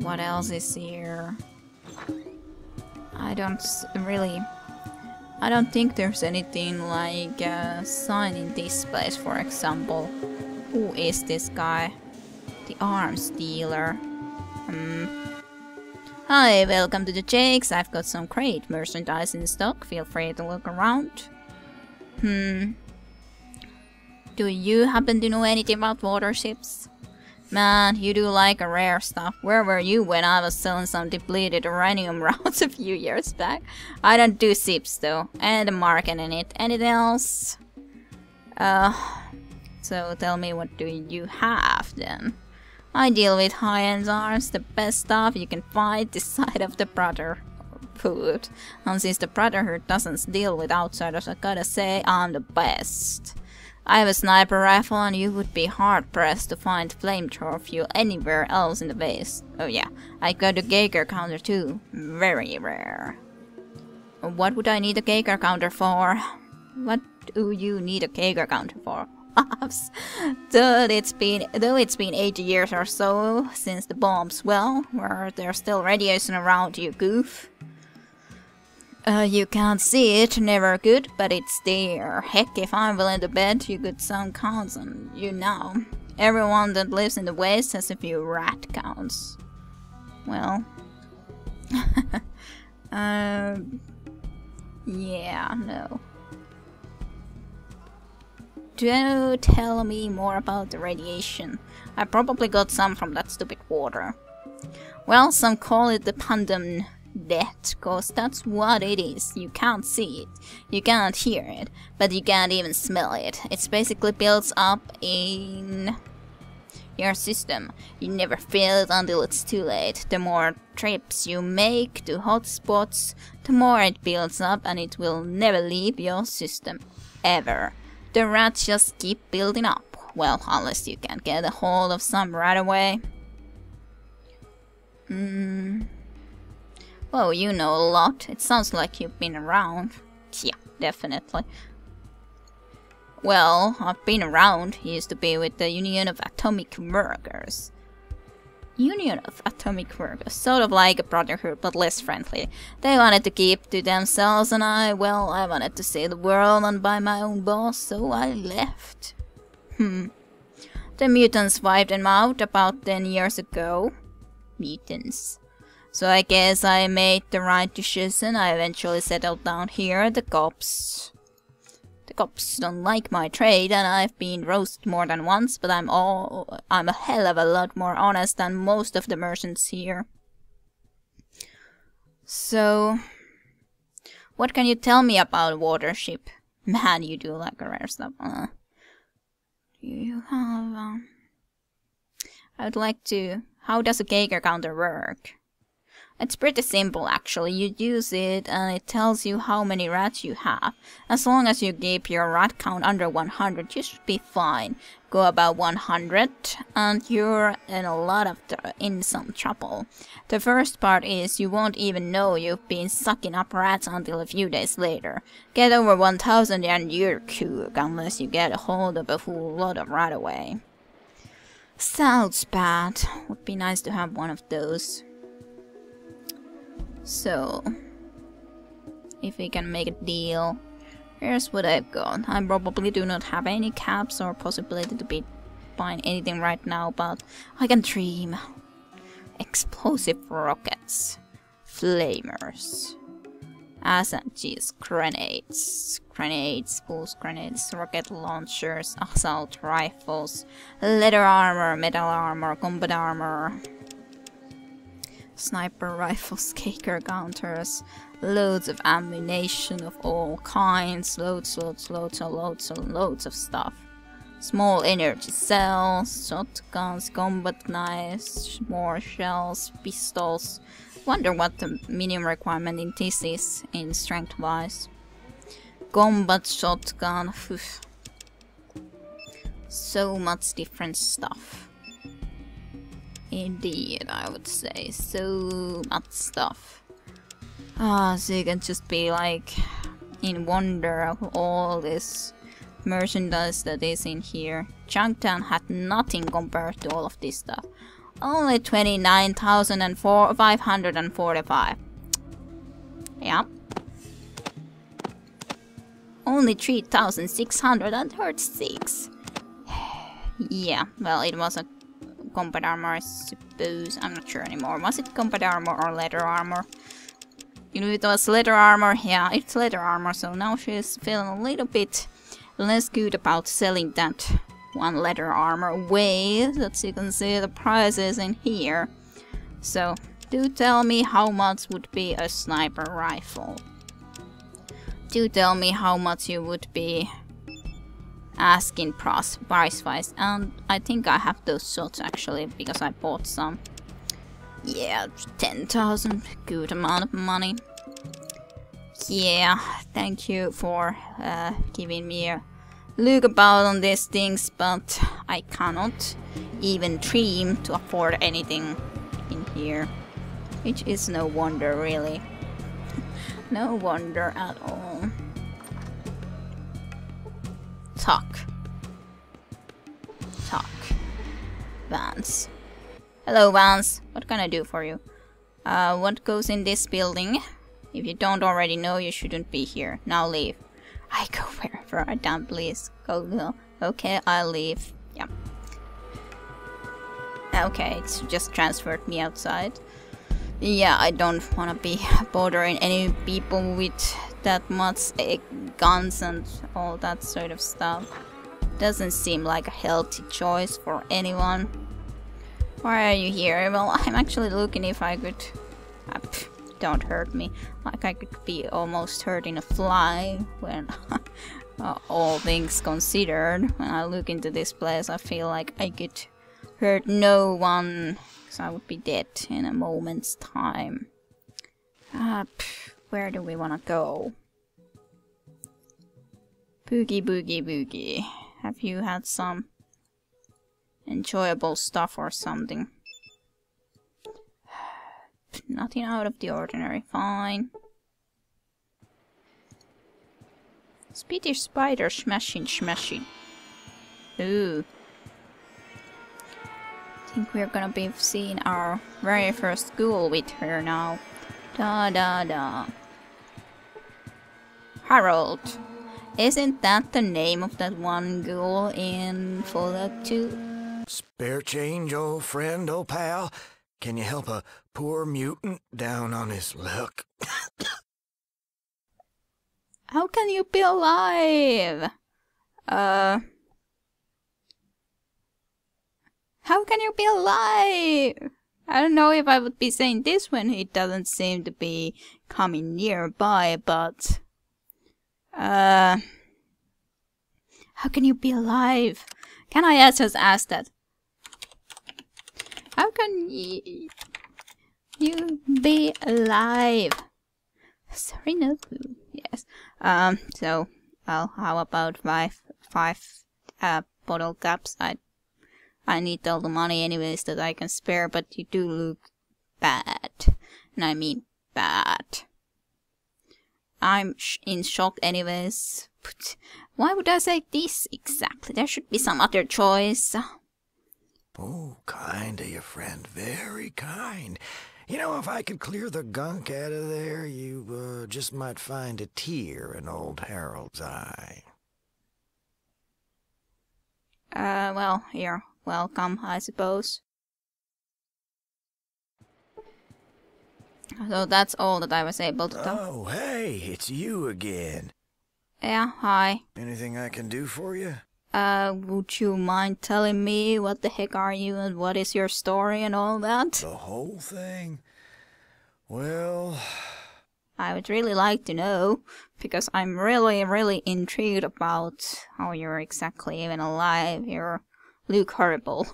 What else is here? I don't think there's anything like a sign in this place, for example. Who is this guy? The arms dealer. Hi, welcome to the Jakes. I've got some great merchandise in stock. Feel free to look around. Do you happen to know anything about water ships? Man, you do like a rare stuff. Where were you when I was selling some depleted uranium rounds a few years back? I don't do ships though, and the market in it. Anything else? So tell me, what do you have then? I deal with high-end arms, the best stuff you can find this side of the Brotherhood. And since the Brotherhood doesn't deal with outsiders, I gotta say I'm the best. I have a sniper rifle and you would be hard-pressed to find flamethrower fuel anywhere else in the base. Oh yeah, I got a Geiger counter too. Very rare. What would I need a Geiger counter for? What do you need a Geiger counter for? Though it's been 80 years or so since the bombs, well, were there still radiation around, you goof? You can't see it, never could, but it's there. Heck, if I'm willing to bet, you could sound counts on you now. Everyone that lives in the West has a few rat counts. Well... yeah, no. Do tell me more about the radiation. I probably got some from that stupid water. Well, some call it the pandem death, cause that's what it is. You can't see it, you can't hear it, but you can't even smell it. It's basically builds up in your system. You never feel it until it's too late. The more trips you make to hotspots, the more it builds up and it will never leave your system. Ever. The rats just keep building up. Well, unless you can get a hold of some right away. Well, you know a lot. It sounds like you've been around. Yeah, definitely. Well, I've been around. He used to be with the Union of Atomic Workers. Union of Atomic Workers. Sort of like a Brotherhood, but less friendly. They wanted to keep to themselves and I wanted to see the world and by my own boss, so I left. The mutants wiped them out about 10 years ago. Mutants. So I guess I made the right decision. I eventually settled down here. The cops don't like my trade and I've been roasted more than once, but I'm a hell of a lot more honest than most of the merchants here. So, what can you tell me about Watership? Man, you do like rare stuff. You have, I would like to... How does a Geiger counter work? It's pretty simple actually. You use it and it tells you how many rats you have. As long as you keep your rat count under 100, you should be fine. Go about 100 and you're in some trouble. The first part is you won't even know you've been sucking up rats until a few days later. Get over 1000 and you're cooked unless you get a hold of a full lot of rat away. Sounds bad. Would be nice to have one of those. So, if we can make a deal, here's what I've got. I probably do not have any caps or possibility to be buying anything right now, but I can dream. Explosive rockets, flamers, SMGs, grenades, pulse grenades, rocket launchers, assault rifles, leather armor, metal armor, combat armor, sniper rifles, Geiger counters, loads of ammunition of all kinds, loads of stuff. Small energy cells, shotguns, combat knives, more shells, pistols. Wonder what the minimum requirement in this is, in strength wise. Combat shotgun, phew. So much different stuff. Indeed, I would say. So much stuff. So you can just be like in wonder of all this merchandise that is in here. Junktown had nothing compared to all of this stuff. Only 29,545. Yeah. Only 3,636. Yeah, well, it was a combat armor, I suppose. I'm not sure anymore. Was it combat armor or leather armor? You know, it was leather armor. Yeah, it's leather armor. So now she's feeling a little bit less good about selling that one leather armor away. As you can see, the prices in here. So do tell me how much would be a sniper rifle. Do tell me how much you would be asking price-wise. And I think I have those shots actually, because I bought some. Yeah, 10,000. Good amount of money. Yeah, thank you for giving me a look about on these things, but I cannot even dream to afford anything in here. Which is no wonder, really. No wonder at all. Talk. Vance. Hello, Vance. What can I do for you? What goes in this building? If you don't already know, you shouldn't be here. Now leave. I go wherever I damn please. Go. Okay, I'll leave. Yeah. Okay, it's just transferred me outside. Yeah, I don't want to be bothering any people with that much guns and all that sort of stuff. Doesn't seem like a healthy choice for anyone. Why are you here? Well, I'm actually looking if I could... don't hurt me. Like I could be almost hurting a fly when... all things considered. When I look into this place, I feel like I could hurt no one. Because I would be dead in a moment's time. Where do we want to go? Boogie. Have you had some enjoyable stuff or something? Nothing out of the ordinary. Fine. Speedy spider smashing. Ooh. I think we're gonna be seeing our very first ghoul with her now. Da. Harold. Isn't that the name of that one ghoul in Fallout 2? Spare change, old friend, old pal? Can you help a poor mutant down on his luck? How can you be alive? How can you be alive? I don't know if I would be saying this when he doesn't seem to be coming nearby, but... how can you be alive? Can I just ask that? How can you be alive? Sorry, no. Yes. So, well, how about five bottle caps? I need all the money anyways that I can spare, but you do look bad. And I mean bad. I'm in shock anyways. But why would I say this exactly? There should be some other choice. Oh, kind of you, friend. Very kind. You know, if I could clear the gunk out of there, you just might find a tear in old Harold's eye. Well, you're welcome, I suppose. So that's all that I was able to talk. Oh, hey, it's you again. Yeah, hi. Anything I can do for you? Would you mind telling me what the heck are you and what is your story and all that? The whole thing? Well... I would really like to know, because I'm really intrigued about how you're exactly even alive. You look horrible.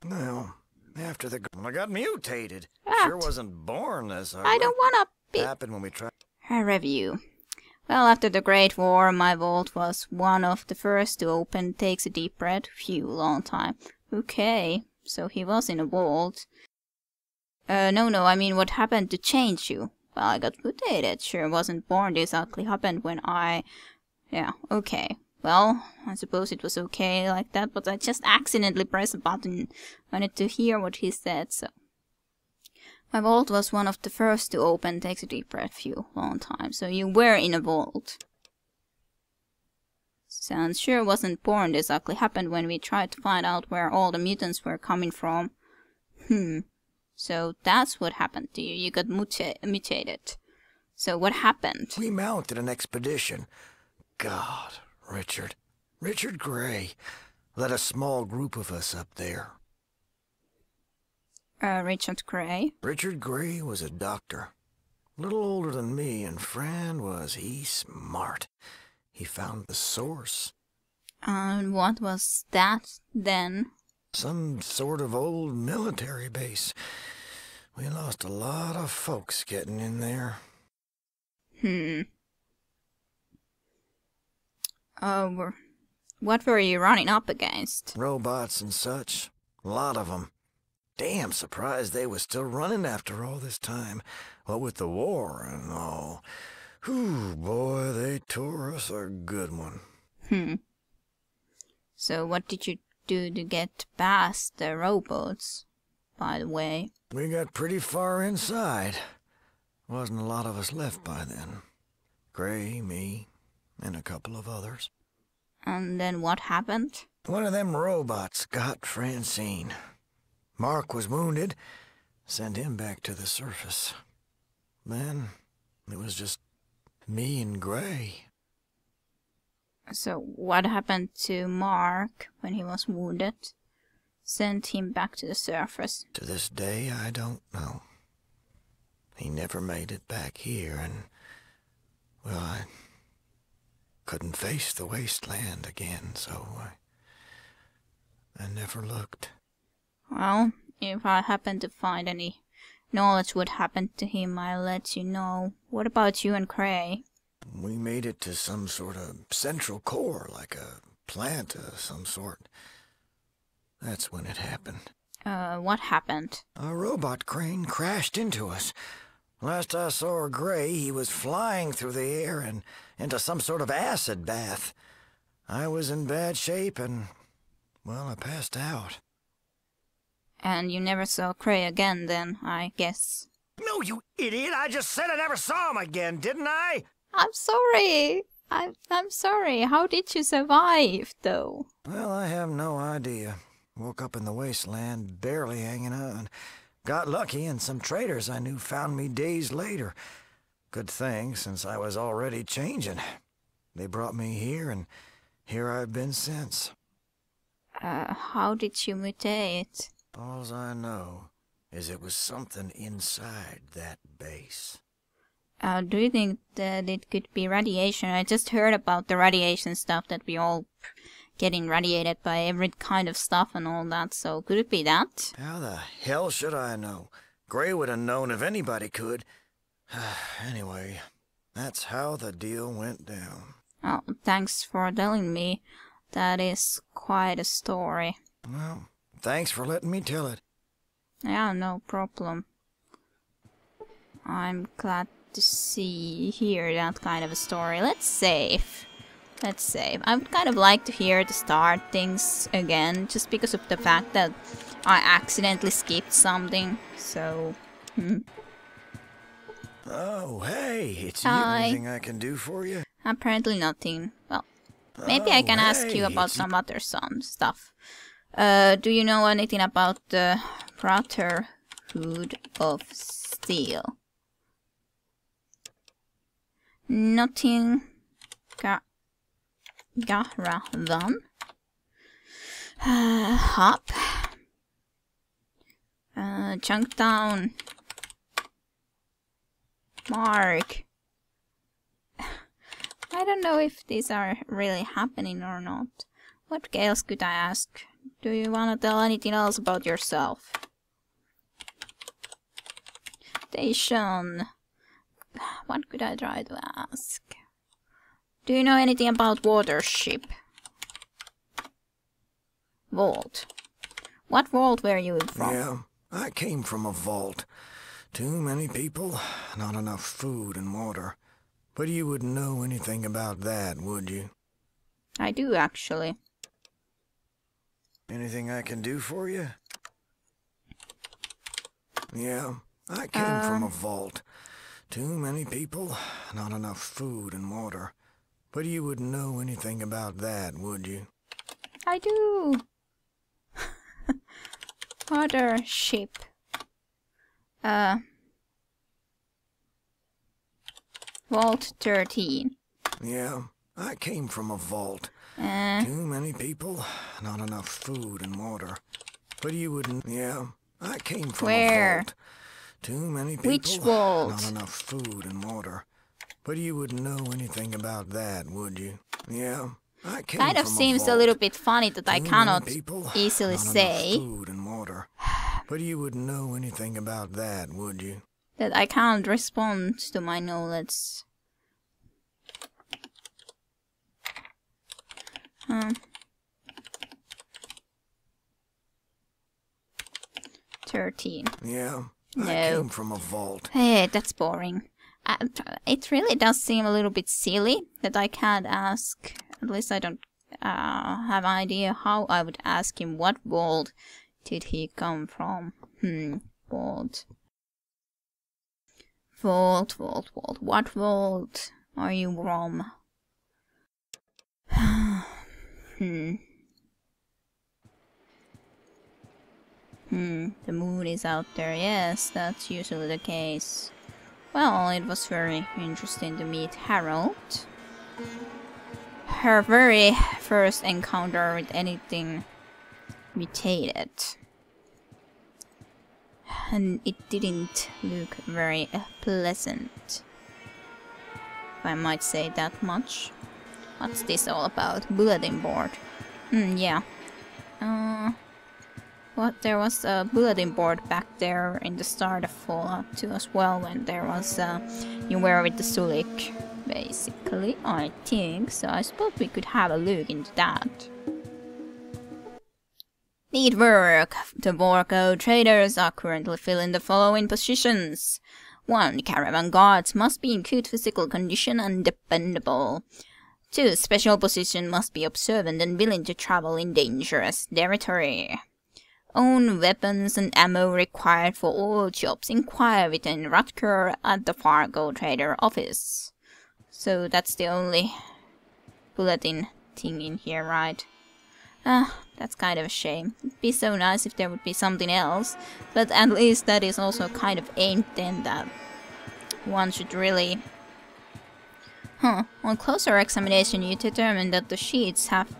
Well, after I got mutated. What? Sure wasn't born this. I don't wanna be... Happened when we tried... A review. Well, after the Great War, my vault was one of the first to open. Takes a deep breath. Phew, long time. Okay, so he was in a vault. No, I mean, what happened to change you? Well, I got mutated. Sure, wasn't born. This actually happened when I... Yeah, okay. Well, I suppose it was okay like that, but I just accidentally pressed a button. I wanted to hear what he said, so. My vault was one of the first to open. Takes a deep breath, few long time. So you were in a vault. Sounds sure wasn't born. This ugly happened when we tried to find out where all the mutants were coming from. So that's what happened to you. You got mutated. So what happened? We mounted an expedition. God, Richard Gray led a small group of us up there. Richard Gray? Richard Gray was a doctor. A little older than me, and Fran was he smart. He found the source. And what was that then? Some sort of old military base. We lost a lot of folks getting in there. What were you running up against? Robots and such. A lot of them. Damn surprised they was still running after all this time. What with the war and all. Whew, boy, they tore us a good one. So what did you do to get past the robots, by the way? We got pretty far inside. Wasn't a lot of us left by then. Gray, me, and a couple of others. And then what happened? One of them robots got Francine. Mark was wounded. Sent him back to the surface. Then it was just me and Gray. So what happened to Mark when he was wounded? Sent him back to the surface. To this day, I don't know. He never made it back here, and, well, I couldn't face the wasteland again, so I never looked. Well, if I happen to find any knowledge what happened to him, I'll let you know. What about you and Gray? We made it to some sort of central core, like a plant of some sort. That's when it happened. What happened? A robot crane crashed into us. Last I saw Gray, he was flying through the air and into some sort of acid bath. I was in bad shape and, well, I passed out. And you never saw Gray again then, I guess. No, you idiot! I just said I never saw him again, didn't I? I'm sorry. I'm sorry. How did you survive, though? Well, I have no idea. Woke up in the wasteland, barely hanging on. Got lucky, and some traders I knew found me days later. Good thing, since I was already changing. They brought me here, and here I've been since. How did you mutate? All I know is it was something inside that base. Do you think that it could be radiation? I just heard about the radiation stuff, that we all getting radiated by every kind of stuff and all that, so could it be that? How the hell should I know? Gray would have known if anybody could. Anyway, that's how the deal went down. Oh, thanks for telling me. That is quite a story. Well, thanks for letting me tell it. Yeah, no problem. I'm glad to hear that kind of a story. Let's save. I would kind of like to hear the start things again, just because of the fact that I accidentally skipped something, so... Oh, hey, it's Hi. you. Anything I can do for you? Apparently nothing. Well, maybe I can ask you about some other stuff. Do you know anything about the Brotherhood of Steel? Nothing. Garavan. Hop. Junktown. Mark. I don't know if these are really happening or not. What else could I ask? Do you want to tell anything else about yourself? Station. What could I try to ask? Do you know anything about Watership? Vault. What vault were you from? Yeah, I came from a vault. Too many people, not enough food and water. But you wouldn't know anything about that, would you? I do, actually. Anything I can do for you? Yeah, I came from a vault. Too many people, not enough food and water. But you wouldn't know anything about that, would you? I do. Other ship. Vault 13. Yeah, I came from a vault. Too many people, not enough food and water. But you wouldn't... Yeah, I came from Where? a vault. Too many people, Which vault? not enough food and water. But you wouldn't know anything about that, would you? Yeah, I came Kind of from seems a vault. a little bit funny that I Too cannot many people, easily not enough say food and water. But you wouldn't know anything about that, would you? that I can't respond to my knowledge. 13. Yeah, No. I came from a vault. Hey, that's boring. It really does seem a little bit silly that I can't ask. At least I don't have an idea how I would ask him what vault did he come from. Vault. Vault. What vault are you from? The moon is out there. Yes, that's usually the case. Well, it was very interesting to meet Harold. Her very first encounter with anything mutated. And it didn't look very pleasant, if I might say that much. What's this all about? Bulletin board. Yeah. What, there was a bulletin board back there in the start of Fallout 2 as well, when there was you were with the Sulik, basically, I think. So I suppose we could have a look into that. Need work. The Vorko traders are currently filling the following positions. 1. Caravan guards must be in good physical condition and dependable. 2. Special position must be observant and willing to travel in dangerous territory. Own weapons and ammo required for all jobs. Inquire within Rutger at the Fargo Trader office. So that's the only bulletin thing in here, right? That's kind of a shame. It'd be so nice if there would be something else, but at least that is also kind of aimed in that one should really... On closer examination you determine that the sheets have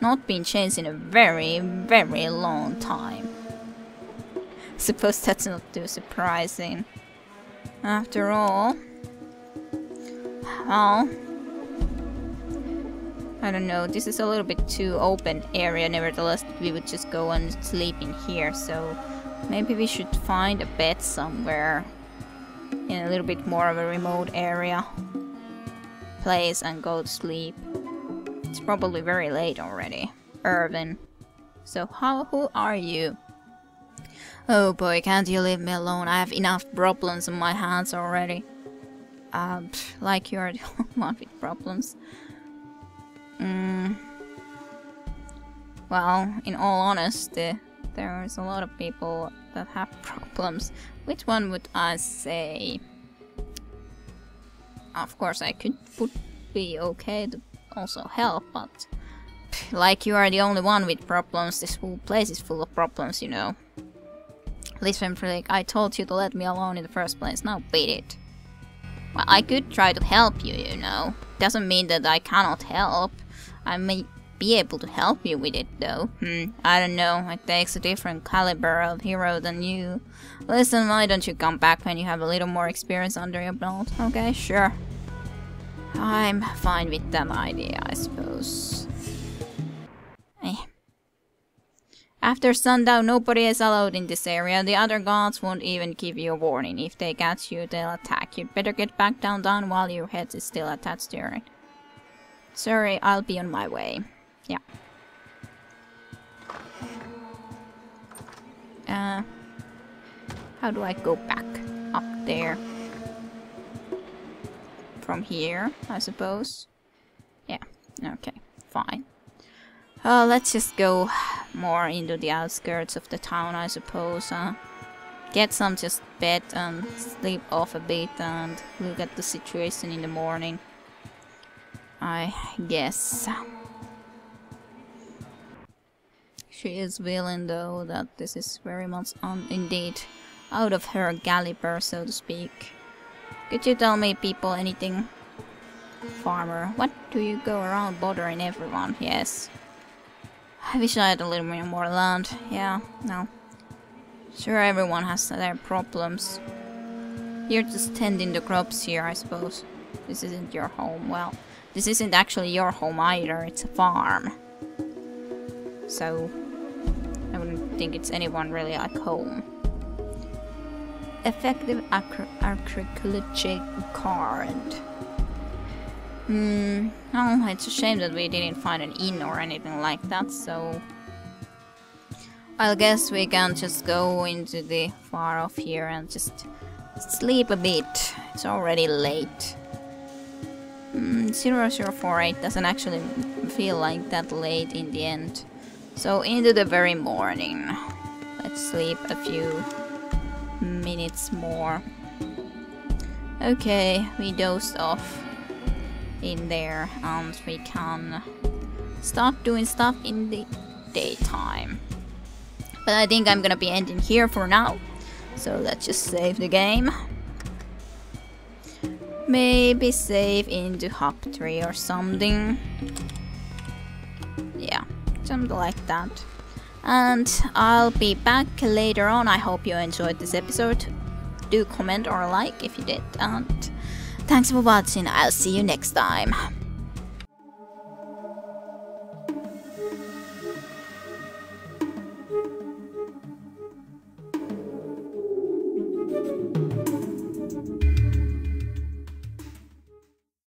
not been changed in a very, very long time. Suppose that's not too surprising. After all... Well... I don't know, this is a little bit too open area, nevertheless we would just go and sleep in here, so maybe we should find a bed somewhere in a little bit more of a remote area place and go to sleep. It's probably very late already. Irvin. So who are you? Oh boy, can't you leave me alone? I have enough problems on my hands already. Like you're the one with problems. Well, in all honesty, there's a lot of people that have problems. Which one would I say? Of course, I would be okay to also help, but like you are the only one with problems, this whole place is full of problems, you know. Listen, Freak, I told you to let me alone in the first place, now beat it. Well, I could try to help you, you know. Doesn't mean that I cannot help. I may be able to help you with it, though. I don't know, it takes a different caliber of hero than you. Listen, why don't you come back when you have a little more experience under your belt? Okay, sure. I'm fine with that idea, I suppose. After sundown, nobody is allowed in this area. The other guards won't even give you a warning. If they catch you, they'll attack. You'd better get back downtown while your head is still attached to your... Sorry, I'll be on my way. Yeah. How do I go back? Up there. From here, I suppose. Yeah, okay. fine. Let's just go more into the outskirts of the town, I suppose. Get some just bed and sleep off a bit and look at the situation in the morning, I guess. She is willing though that this is very much indeed out of her caliber, so to speak. Could you tell me, people, anything? Farmer, what do you go around bothering everyone? Yes. I wish I had a little bit more land. Yeah, no. Sure, everyone has their problems. You're just tending the crops here, I suppose. This isn't your home. Well, this isn't actually your home either. It's a farm. So, I wouldn't think it's anyone really like home. Effective agriculture card. Oh, it's a shame that we didn't find an inn or anything like that, so I guess we can just go into the far off here and just sleep a bit. It's already late. 0048 doesn't actually feel like that late in the end. So into the very morning. Let's sleep a few minutes more. Okay, we dozed off in there and we can start doing stuff in the daytime. But I think I'm gonna be ending here for now. So let's just save the game. Maybe save into Hub 3 or something. Yeah, something like that. And I'll be back later on. I hope you enjoyed this episode. Do comment or like if you did. And thanks for watching. I'll see you next time.